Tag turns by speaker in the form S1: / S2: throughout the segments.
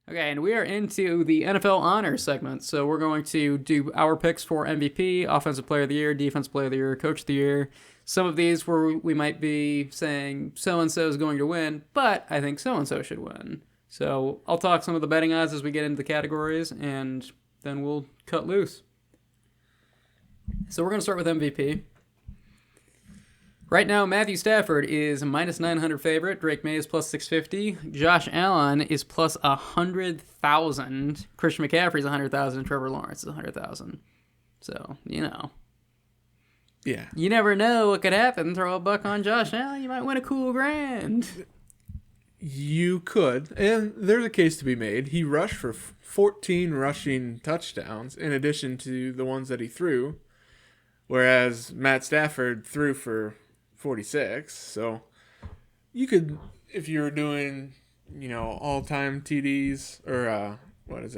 S1: Okay, and we are into the NFL honors segment. So we're going to do our picks for MVP, Offensive Player of the Year, Defensive Player of the Year, Coach of the Year. Some of these where we might be saying so-and-so is going to win, but I think so-and-so should win. So I'll talk some of the betting odds as we get into the categories, and then we'll cut loose. So we're going to start with MVP. Right now, Matthew Stafford is minus 900 favorite. Drake May is plus 650. Josh Allen is plus 100,000. Christian McCaffrey's 100,000. And Trevor Lawrence is 100,000. So,
S2: Yeah.
S1: You never know what could happen. Throw a buck on Josh Allen, you might win a cool grand.
S2: You could. And there's a case to be made. He rushed for 14 rushing touchdowns in addition to the ones that he threw. Whereas Matt Stafford threw for 46. So you could, if you were doing, all-time TDs or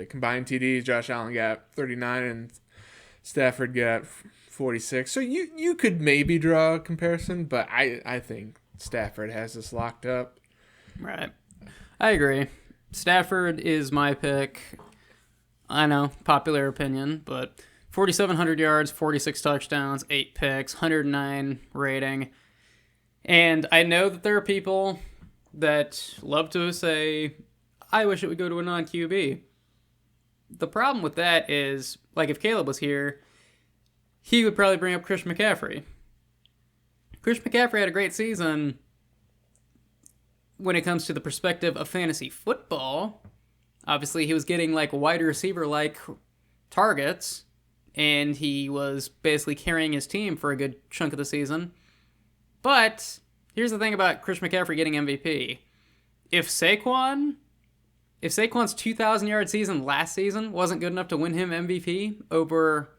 S2: combined TDs, Josh Allen got 39 and Stafford got 46. So you could maybe draw a comparison, but I think Stafford has this locked up.
S1: Right. I agree. Stafford is my pick. I know, popular opinion, but 4,700 yards, 46 touchdowns, 8 picks, 109 rating. And I know that there are people that love to say, I wish it would go to a non-QB. The problem with that is, like if Caleb was here, he would probably bring up Christian McCaffrey. Christian McCaffrey had a great season when it comes to the perspective of fantasy football. Obviously, he was getting like wide receiver-like targets, and he was basically carrying his team for a good chunk of the season. But here's the thing about Christian McCaffrey getting MVP. If Saquon's 2,000-yard season last season wasn't good enough to win him MVP over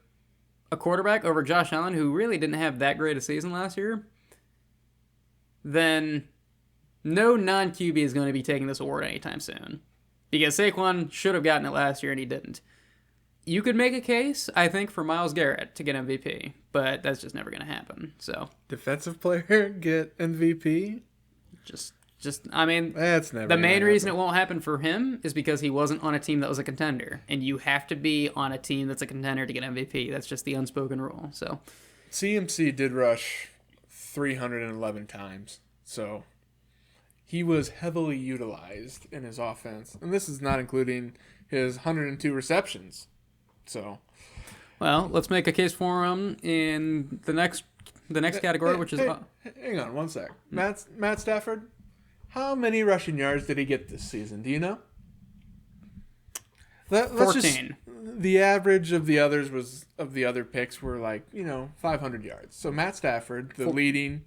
S1: a quarterback, over Josh Allen, who really didn't have that great a season last year, then no non-QB is going to be taking this award anytime soon. Because Saquon should have gotten it last year and he didn't. You could make a case, I think, for Myles Garrett to get MVP, but that's just never going to happen. So
S2: Defensive player get MVP?
S1: I mean,
S2: that's never
S1: the main
S2: happen.
S1: reason it won't happen for him is because he wasn't on a team that was a contender, and you have to be on a team that's a contender to get MVP. That's just the unspoken rule. So
S2: CMC did rush 311 times, so he was heavily utilized in his offense, and this is not including his 102 receptions. So,
S1: well, let's make a case for him in the next category, which is
S2: hang on one sec. Matt Stafford, how many rushing yards did he get this season? Do you know? Let's
S1: 14.
S2: The average of the other picks were 500 yards. So Matt Stafford, the leading,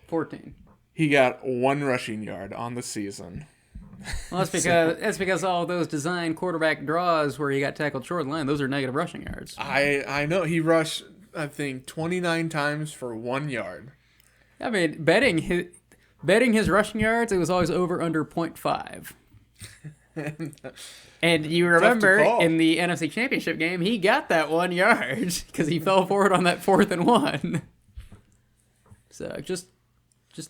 S1: 14.
S2: he got 1 rushing yard on the season.
S1: Well, that's because all those design quarterback draws where he got tackled short of the line, those are negative rushing yards.
S2: I know he rushed, I think, 29 times for 1 yard.
S1: I mean, betting his rushing yards, it was always over under 0.5. And you remember in the NFC Championship game, he got that 1 yard because he fell forward on that 4th and 1. So just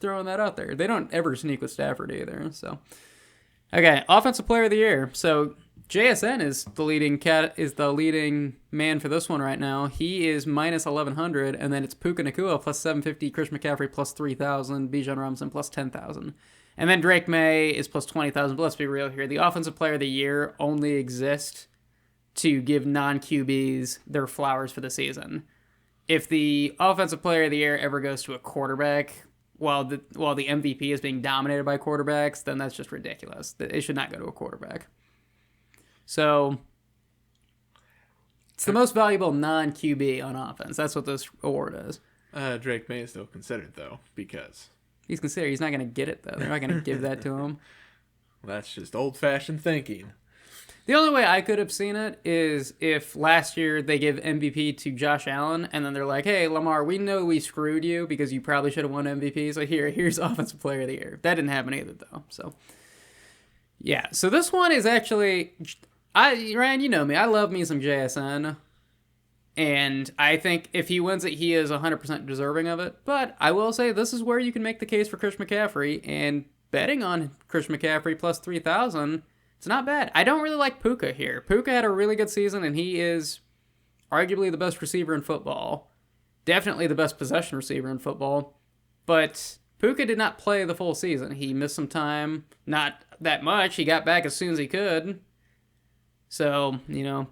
S1: throwing that out there. They don't ever sneak with Stafford either. So, okay, Offensive Player of the Year. So JSN is the leading man for this one right now. He is minus 1,100, and then it's Puka Nacua plus 750, Chris McCaffrey plus 3,000, Bijan Robinson plus 10,000. And then Drake May is plus 20,000. But let's be real here. The Offensive Player of the Year only exists to give non-QBs their flowers for the season. If the Offensive Player of the Year ever goes to a quarterback while the MVP is being dominated by quarterbacks, then that's just ridiculous. It should not go to a quarterback. So it's the most valuable non-QB on offense. That's what this award is.
S2: Drake May is still considered, though, because
S1: He's considered. He's not going to get it, though. They're not going to give that to him.
S2: That's just old-fashioned thinking.
S1: The only way I could have seen it is if last year they give MVP to Josh Allen, and then they're like, hey, Lamar, we know we screwed you because you probably should have won MVP, so here's Offensive Player of the Year. That didn't happen either, though. So, yeah. So this one is actually... Ryan, you know me. I love me some JSN. And I think if he wins it, he is 100% deserving of it. But I will say this is where you can make the case for Chris McCaffrey. And betting on Chris McCaffrey plus 3,000, It's not bad. I don't really like Puka here. Puka had a really good season, and he is arguably the best receiver in football. Definitely the best possession receiver in football. But Puka did not play the full season. He missed some time. Not that much. He got back as soon as he could. So,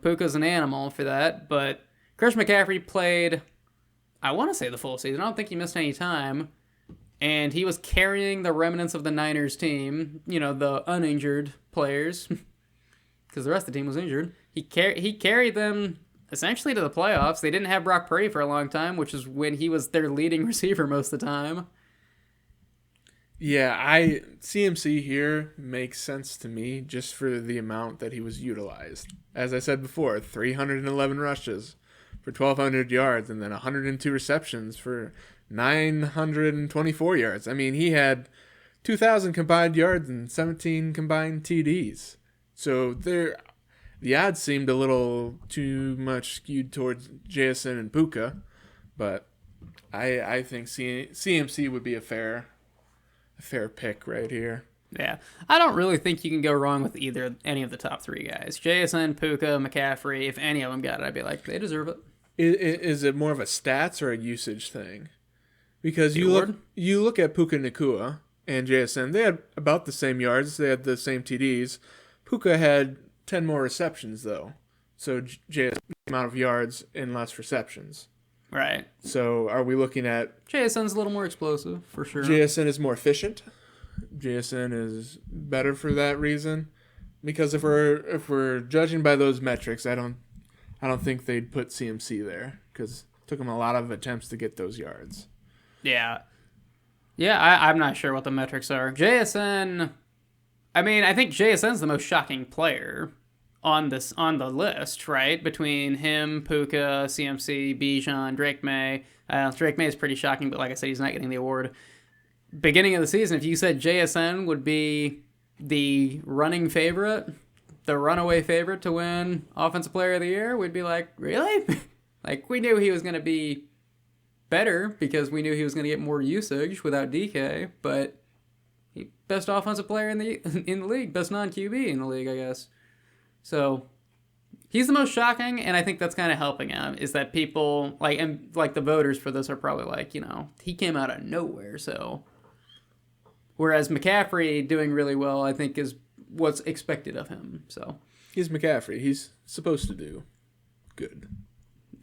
S1: Puka's an animal for that. But Christian McCaffrey played, I want to say, the full season. I don't think he missed any time. And he was carrying the remnants of the Niners team, the uninjured players, because the rest of the team was injured. He carried them essentially to the playoffs. They didn't have Brock Purdy for a long time, which is when he was their leading receiver most of the time.
S2: Yeah, CMC here makes sense to me just for the amount that he was utilized. As I said before, 311 rushes for 1,200 yards and then 102 receptions for 924 yards. I mean, he had 2,000 combined yards and 17 combined TDs. So the odds seemed a little too much skewed towards JSN and Puka, but I think CMC would be a fair pick right here.
S1: Yeah, I don't really think you can go wrong with any of the top three guys. JSN, Puka, McCaffrey. If any of them got it, I'd be like, they deserve it.
S2: Is it more of a stats or a usage thing? Because you look at Puka Nacua and JSN, they had about the same yards, they had the same TDs. Puka had 10 more receptions though, so JSN amount of yards and less receptions.
S1: Right.
S2: So are we looking at
S1: JSN's a little more explosive for sure.
S2: JSN is more efficient. JSN is better for that reason. Because if we're judging by those metrics, I don't think they'd put CMC there because it took him a lot of attempts to get those yards.
S1: Yeah. I'm not sure what the metrics are. JSN. I mean, I think JSN's the most shocking player on the list, right? Between him, Puka, CMC, Bijan, Drake May. Drake May is pretty shocking, but like I said, he's not getting the award. Beginning of the season, if you said JSN would be the running favorite, the runaway favorite to win Offensive Player of the Year, we'd be like, really? Like, we knew he was going to be better because we knew he was going to get more usage without DK, but best offensive player in the league, best non-QB in the league, I guess. So he's the most shocking, and I think that's kind of helping him, is that people, like the voters for this are probably like, he came out of nowhere, so. Whereas McCaffrey doing really well, I think, is what's expected of him, so.
S2: He's McCaffrey. He's supposed to do good.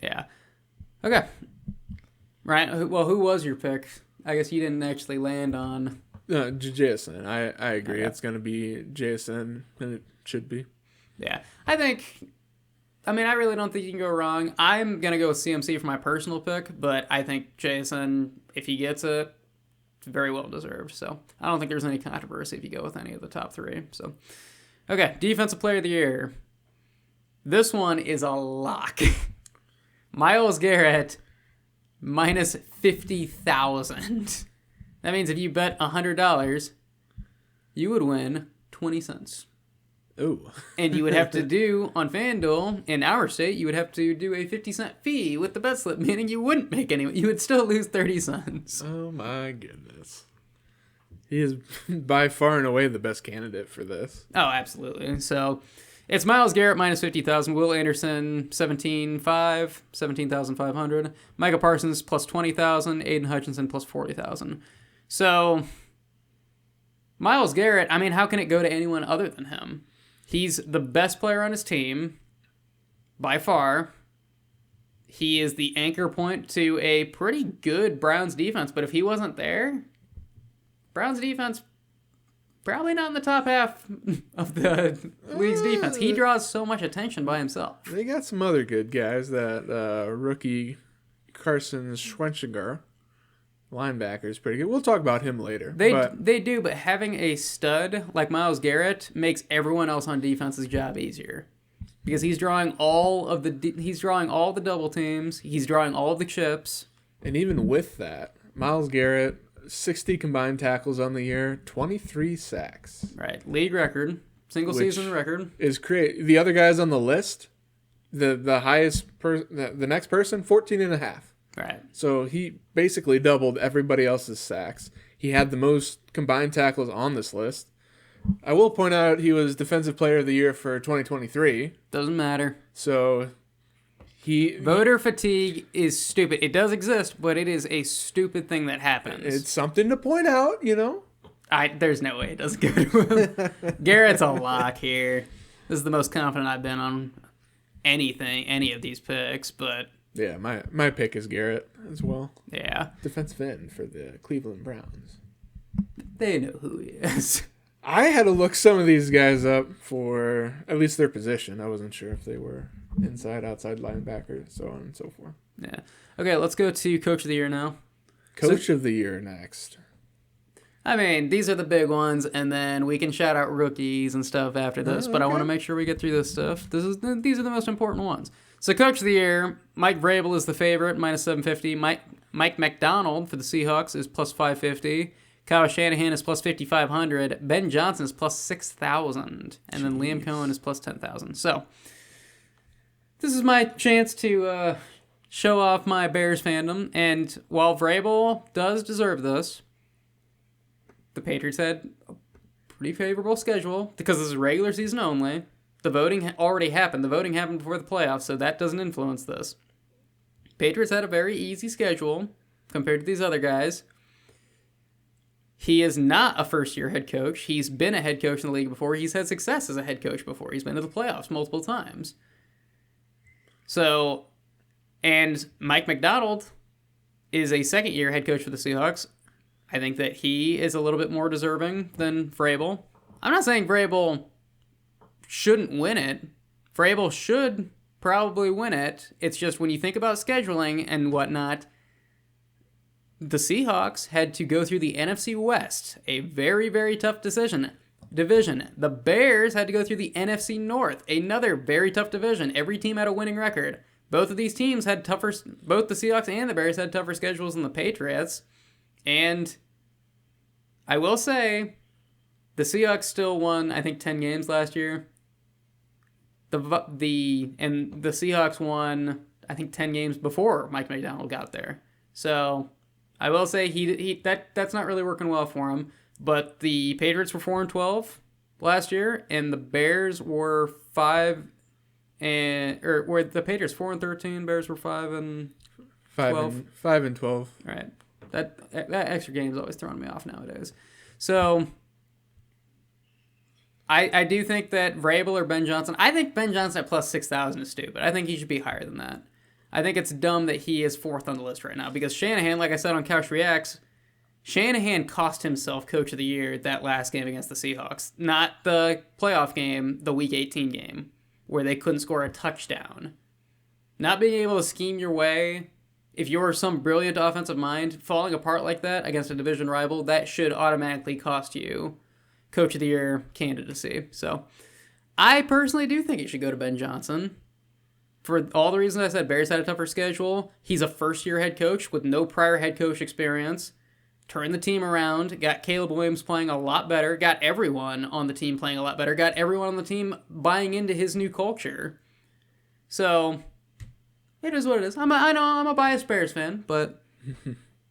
S1: Yeah. Okay. Right, well, who was your pick? I guess you didn't actually land on...
S2: JSN. I agree.
S1: Okay.
S2: It's going to be JSN, and it should be.
S1: Yeah. I really don't think you can go wrong. I'm going to go with CMC for my personal pick, but I think JSN, if he gets it, it's very well deserved. So I don't think there's any controversy if you go with any of the top three. So, okay, Defensive Player of the Year. This one is a lock. Myles Garrett, minus 50,000. That means if you bet $100, you would win 20 cents.
S2: Oh.
S1: And you would have to do, on FanDuel, in our state, you would have to do a 50-cent fee with the bet slip, meaning you wouldn't make any. You would still lose 30 cents.
S2: Oh, my goodness. He is by far and away the best candidate for this.
S1: Oh, absolutely. So, it's Myles Garrett, minus 50,000. Will Anderson, 17,500. Micah Parsons, plus 20,000. Aiden Hutchinson, plus 40,000. So, Myles Garrett, how can it go to anyone other than him? He's the best player on his team, by far. He is the anchor point to a pretty good Browns defense, but if he wasn't there, Browns defense probably not in the top half of the league's defense. He draws so much attention by himself.
S2: They got some other good guys. That rookie Carson Schwenchinger, linebacker, is pretty good. We'll talk about him later.
S1: They do, but having a stud like Myles Garrett makes everyone else on defense's job easier. Because he's drawing all the double teams, he's drawing all of the chips.
S2: And even with that, Myles Garrett, 60 combined tackles on the year, 23 sacks.
S1: Right, league record, single season record.
S2: Is great. The other guys on the list, the highest the next person, 14 and a half.
S1: Right.
S2: So he basically doubled everybody else's sacks. He had the most combined tackles on this list. I will point out he was Defensive Player of the Year for 2023.
S1: Doesn't matter.
S2: So
S1: Voter fatigue is stupid. It does exist, but it is a stupid thing that happens.
S2: it's something to point out, you know.
S1: There's no way it doesn't go to him. Garrett's a lock here. This is the most confident I've been on any of these picks, but
S2: Yeah, my pick is Garrett as well.
S1: yeah.
S2: Defensive end for the Cleveland Browns.
S1: They know who he is.
S2: I had to look some of these guys up for at least their position. I wasn't sure if they were inside, outside linebacker, so on and so forth.
S1: Yeah. Okay, let's go to Coach of the Year now.
S2: Coach of the Year next.
S1: I mean, these are the big ones, and then we can shout out rookies and stuff after this, but I want to make sure we get through this stuff. These are the most important ones. So Coach of the Year, Mike Vrabel is the favorite, minus 750. Mike McDonald for the Seahawks is plus 550. Kyle Shanahan is plus 5,500. Ben Johnson is plus 6,000. And then Liam Cohen is plus 10,000. So this is my chance to show off my Bears fandom. And while Vrabel does deserve this, the Patriots had a pretty favorable schedule because this is regular season only. The voting already happened. The voting happened before the playoffs, so that doesn't influence this. Patriots had a very easy schedule compared to these other guys. He is not a first-year head coach. He's been a head coach in the league before. He's had success as a head coach before. He's been to the playoffs multiple times. So, and Mike McDonald is a second-year head coach for the Seahawks. I think that he is a little bit more deserving than Vrabel. I'm not saying Vrabel shouldn't win it. Vrabel should probably win it. It's just when you think about scheduling and whatnot, the Seahawks had to go through the NFC West, a very, very tough division. The Bears had to go through the NFC North, another very tough division. Every team had a winning record. Both of these teams had both the Seahawks and the Bears had tougher schedules than the Patriots. And I will say, the Seahawks still won, I think, 10 games last year. The Seahawks won, I think, 10 games before Mike McDonald got there. So I will say that's not really working well for him. But the Patriots were 4-12 last year, and the Bears were the Patriots 4-13, Bears were 5-12.
S2: 5-12.
S1: All right. That extra game is always throwing me off nowadays. So I do think that Vrabel or Ben Johnson, I think Ben Johnson at plus 6,000 is stupid. I think he should be higher than that. I think it's dumb that he is fourth on the list right now because Shanahan, like I said on Couch Reacts, Shanahan cost himself Coach of the Year that last game against the Seahawks. Not the playoff game, the Week 18 game, where they couldn't score a touchdown. Not being able to scheme your way, if you're some brilliant offensive mind, falling apart like that against a division rival, that should automatically cost you Coach of the Year candidacy. So I personally do think it should go to Ben Johnson. For all the reasons I said, Bears had a tougher schedule. He's a first-year head coach with no prior head coach experience. Turned the team around, got Caleb Williams playing a lot better, got everyone on the team playing a lot better, got everyone on the team buying into his new culture. So it is what it is. I know I'm a biased Bears fan, but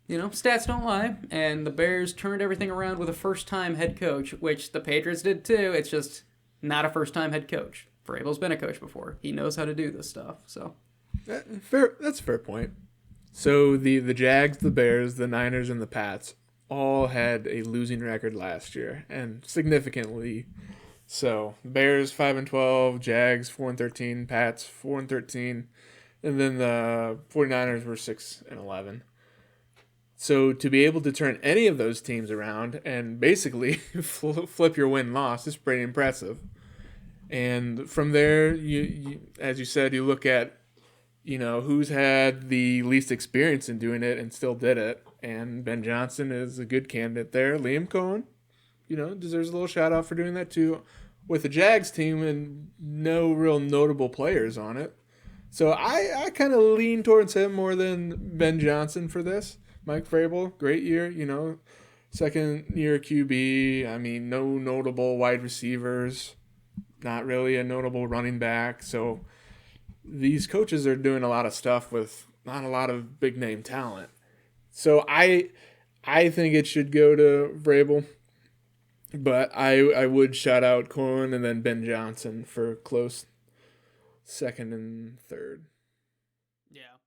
S1: stats don't lie. And the Bears turned everything around with a first-time head coach, which the Patriots did too. It's just not a first-time head coach. Vrabel's been a coach before. He knows how to do this stuff. So
S2: that's a fair point. So the Jags, the Bears, the Niners, and the Pats all had a losing record last year, and significantly so. Bears 5-12, Jags 4-13, Pats 4-13, and then the 49ers were 6-11. So to be able to turn any of those teams around and basically flip your win-loss is pretty impressive. And from there, you as you said, you look at who's had the least experience in doing it and still did it. And Ben Johnson is a good candidate there. Liam Cohen, deserves a little shout out for doing that too, with the Jags team and no real notable players on it. So I kind of lean towards him more than Ben Johnson for this. Mike Vrabel, great year, second year QB. I mean, no notable wide receivers, not really a notable running back. So these coaches are doing a lot of stuff with not a lot of big name talent. So I think it should go to Vrabel. But I would shout out Cohen and then Ben Johnson for close second and third.
S1: Yeah.